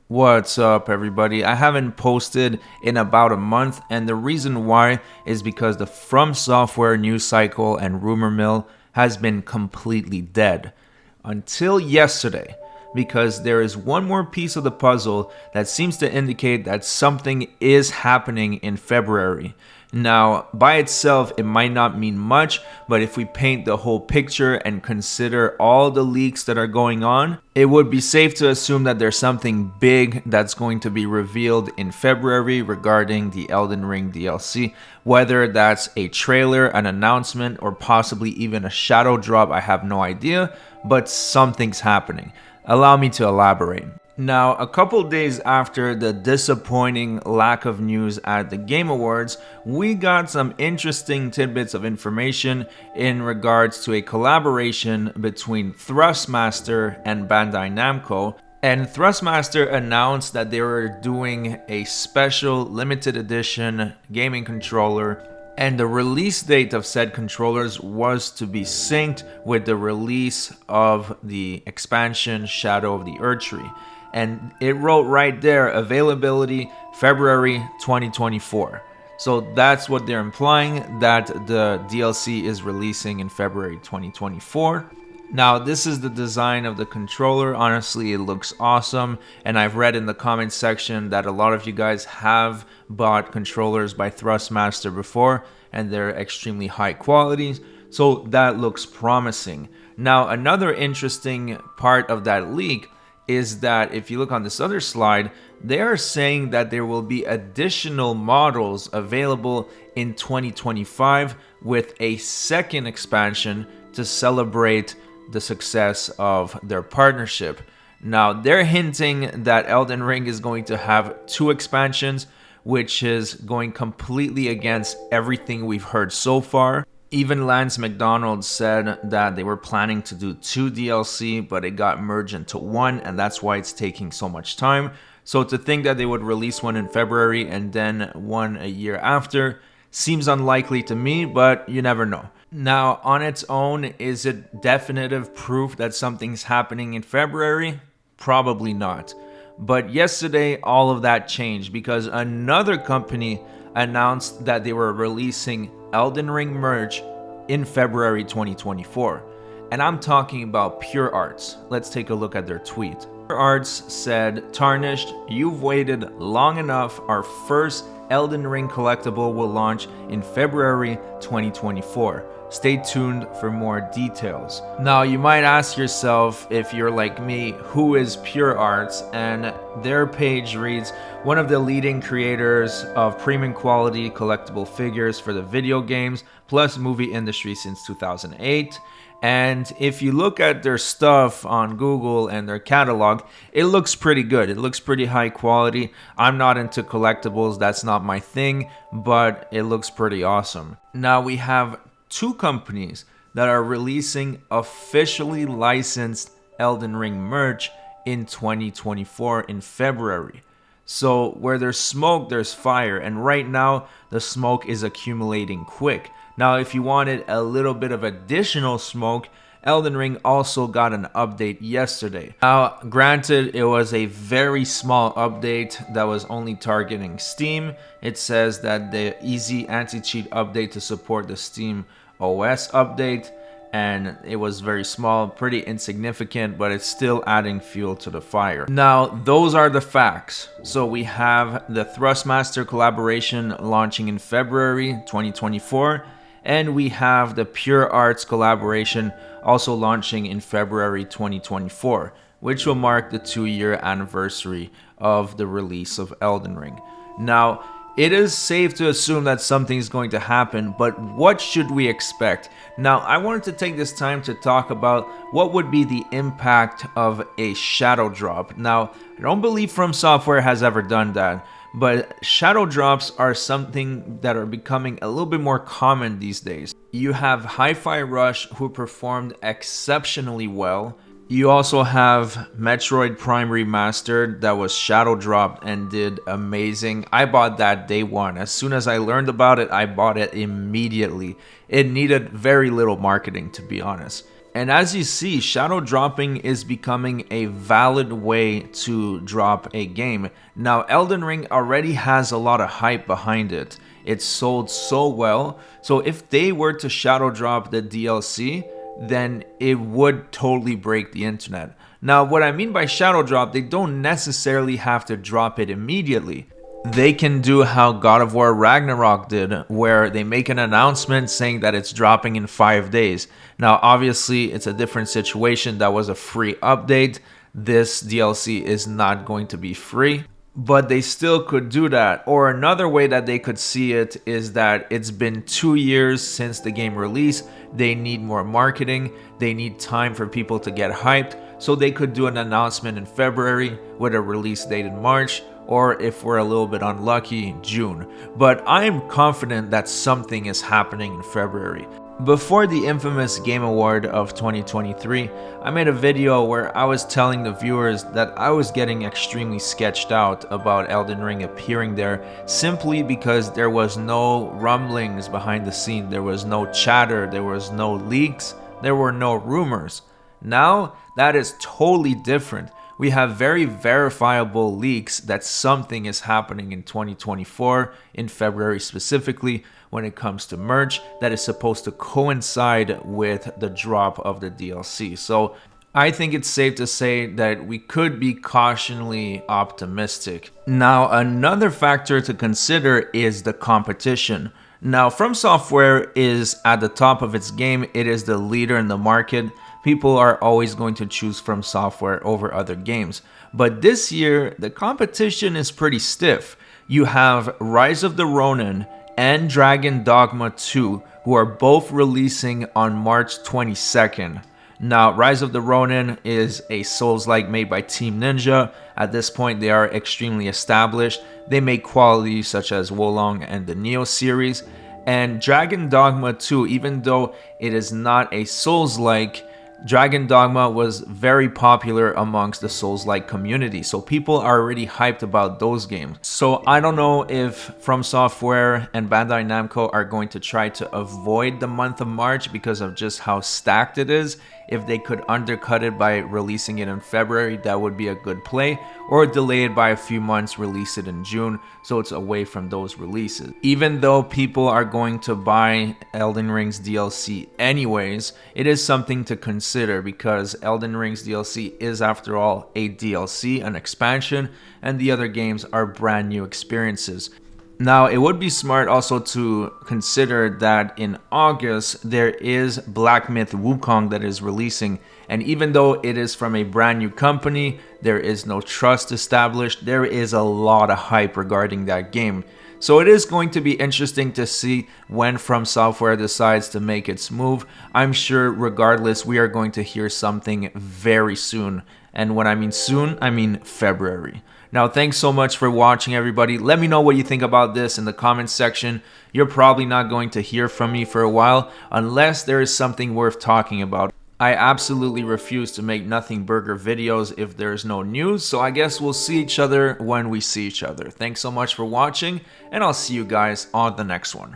What's up, everybody? I haven't posted in about a month, and the reason why is because the From Software news cycle and rumor mill has been completely dead until yesterday, because there is one more piece of the puzzle that seems to indicate that something is happening in February. Now, by itself, it might not mean much, but if we paint the whole picture and consider all the leaks that are going on, it would be safe to assume that there's something big that's going to be revealed in February regarding the Elden Ring DLC. Whether that's a trailer, an announcement, or possibly even a shadow drop, I have no idea, but something's happening. Allow me to elaborate. Now, a couple days after the disappointing lack of news at the Game Awards, we got some interesting tidbits of information in regards to a collaboration between Thrustmaster and Bandai Namco. And Thrustmaster announced that they were doing a special limited edition gaming controller, and the release date of said controllers was to be synced with the release of the expansion Shadow of the Erdtree. And it wrote right there, availability February 2024. So that's what they're implying, that the DLC is releasing in February 2024. Now, this is the design of the controller. Honestly, it looks awesome. And I've read in the comments section that a lot of you guys have bought controllers by Thrustmaster before, and they're extremely high quality. So that looks promising. Now, another interesting part of that leak is that if you look on this other slide, they are saying that there will be additional models available in 2025 with a second expansion to celebrate the success of their partnership. Now, they're hinting that Elden Ring is going to have two expansions, which is going completely against everything we've heard so far. Even Lance McDonald said that they were planning to do two DLC, but it got merged into one, and that's why it's taking so much time. So to think that they would release one in February and then one a year after seems unlikely to me, but you never know. Now, on its own, is it definitive proof that something's happening in February? Probably not. But yesterday, all of that changed because another company announced that they were releasing Elden Ring merch in February 2024. And I'm talking about Pure Arts. Let's take a look at their tweet. Pure Arts said, "Tarnished, you've waited long enough. Our first Elden Ring collectible will launch in February 2024. Stay tuned for more details." Now, you might ask yourself, if you're like me, who is Pure Arts? And their page reads, "One of the leading creators of premium quality collectible figures for the video games plus movie industry since 2008. And if you look at their stuff on Google and their catalog, it looks pretty good. It looks pretty high quality. I'm not into collectibles, that's not my thing, but it looks pretty awesome." Now, we have two companies that are releasing officially licensed Elden Ring merch in 2024 in February. So where there's smoke, there's fire, and right now the smoke is accumulating quick. Now, if you wanted a little bit of additional smoke, Elden Ring also got an update yesterday. Now, granted, it was a very small update that was only targeting Steam. It says that the easy anti-cheat update to support the Steam OS update, and it was very small, pretty insignificant, but it's still adding fuel to the fire. Now, those are the facts. So we have the Thrustmaster collaboration launching in February 2024, and we have the Pure Arts collaboration also launching in February 2024, which will mark the 2-year anniversary of the release of Elden Ring. Now, it is safe to assume that something's going to happen, but what should we expect? Now, I wanted to take this time to talk about what would be the impact of a shadow drop. Now, I don't believe From Software has ever done that, but shadow drops are something that are becoming a little bit more common these days. You have Hi-Fi Rush, who performed exceptionally well. You also have Metroid Prime Remastered that was shadow dropped and did amazing. I bought that day one. As soon as I learned about it, I bought it immediately. It needed very little marketing, to be honest. And as you see, shadow dropping is becoming a valid way to drop a game. Now, Elden Ring already has a lot of hype behind it. It's sold so well. So if they were to shadow drop the DLC, then it would totally break the internet. Now, what I mean by shadow drop, they don't necessarily have to drop it immediately. They can do how God of War Ragnarok did, where they make an announcement saying that it's dropping in 5 days. Now, obviously, it's a different situation. That was a free update. This DLC is not going to be free, but they still could do that. Or another way that they could see it is that it's been 2 years since the game release. They need more marketing. They need time for people to get hyped. So they could do an announcement in February with a release date in March, or if we're a little bit unlucky, June. But I am confident that something is happening in February. Before the infamous Game Award of 2023, I made a video where I was telling the viewers that I was getting extremely sketched out about Elden Ring appearing there simply because there was no rumblings behind the scene, there was no chatter, there was no leaks, there were no rumors. Now, that is totally different. We have very verifiable leaks that something is happening in 2024, in February specifically, when it comes to merch that is supposed to coincide with the drop of the DLC. So I think it's safe to say that we could be cautiously optimistic. Now, another factor to consider is the competition. Now, From Software is at the top of its game. It is the leader in the market. People are always going to choose From Software over other games. But this year, the competition is pretty stiff. You have Rise of the Ronin and Dragon Dogma 2, who are both releasing on March 22nd. Now, Rise of the Ronin is a Souls-like made by Team Ninja. At this point, they are extremely established. They make quality such as Wolong and the Neo series. And Dragon Dogma 2, even though it is not a Souls-like, Dragon Dogma was very popular amongst the Souls-like community, so people are already hyped about those games. So I don't know if From Software and Bandai Namco are going to try to avoid the month of March because of just how stacked it is. If they could undercut it by releasing it in February, that would be a good play, or delay it by a few months, release it in June, so it's away from those releases. Even though people are going to buy Elden Ring's DLC anyways, it is something to consider because Elden Ring's DLC is, after all, a DLC, an expansion, and the other games are brand new experiences. Now, it would be smart also to consider that in August, there is Black Myth Wukong that is releasing. And even though it is from a brand new company, there is no trust established, there is a lot of hype regarding that game. So it is going to be interesting to see when From Software decides to make its move. I'm sure regardless, we are going to hear something very soon. And when I mean soon, I mean February. Now, thanks so much for watching, everybody. Let me know what you think about this in the comments section. You're probably not going to hear from me for a while unless there is something worth talking about. I absolutely refuse to make nothing burger videos if there's no news, so I guess we'll see each other when we see each other. Thanks so much for watching, and I'll see you guys on the next one.